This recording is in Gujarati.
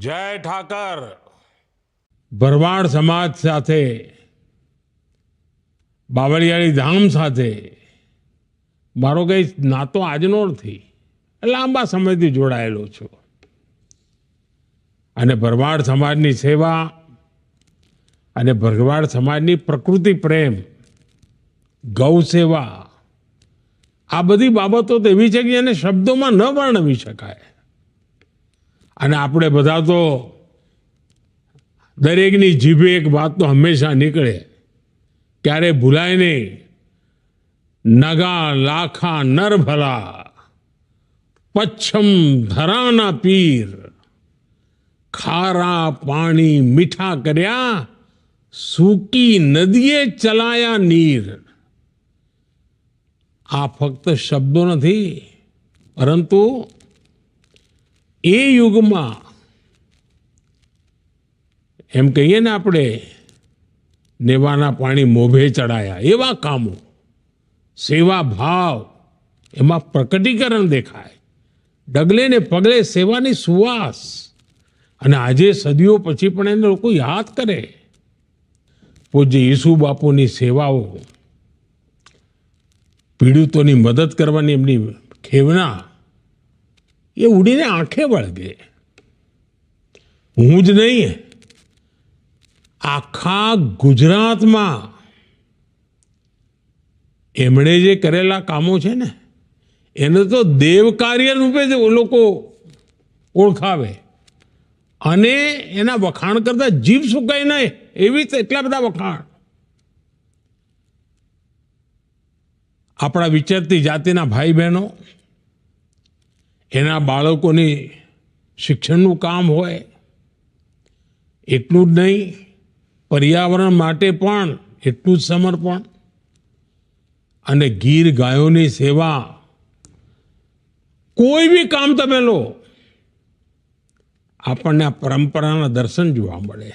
જય ઠાકર. ભરવાડ સમાજ સાથે, બાવળિયાળી ધામ સાથે મારો કઈ નાતો આજનો નથી, લાંબા સમયથી જોડાયેલો છું. અને ભરવાડ સમાજની સેવા અને ભરવાડ સમાજની પ્રકૃતિ પ્રેમ, ગૌ સેવા, આ બધી બાબતો તો એવી છે કે એને શબ્દોમાં ન વર્ણવી શકાય. અને આપણે બધા તો દરેકની જીભે એક વાત તો હંમેશા નીકળે, ક્યારે ભૂલાય નહીં. નગા લાખા નર ભલા, પચ્છમ ધરાના પીર, ખારા પાણી મીઠા કર્યા, સૂકી નદીએ ચલાયા નીર. આ ફક્ત શબ્દો નથી, પરંતુ એ યુગમાં એમ કહીએ ને આપણે, નેવાના પાણી મોભે ચડાયા, એવા કામો, સેવા ભાવ એમાં પ્રકટીકરણ દેખાય. ડગલે ને પગલે સેવાની સુવાસ. અને આજે સદીઓ પછી પણ એને લોકો યાદ કરે. પૂજ્ય ઈસુ બાપુની સેવાઓ, પીડિતોની મદદ કરવાની એમની ખેવના, એ ઉડીને આંખે વળગે. હું જ નહીં, આખા ગુજરાતમાં એમણે જે કરેલા કામો છે ને, એને તો દેવ કાર્ય રૂપે જ લોકો ઓળખાવે. અને એના વખાણ કરતા જીભ સુકાય નહીં, એવી એટલા બધા વખાણ. આપણા વિચરતી જાતિના ભાઈ બહેનો, એના બાળકોની શિક્ષણનું કામ હોય, એટલું જ નહીં, પર્યાવરણ માટે પણ એટલું જ સમર્પણ. અને ગીર ગાયોની સેવા, કોઈ બી કામ તમે લો, આપણને આ પરંપરાના દર્શન જોવા મળે.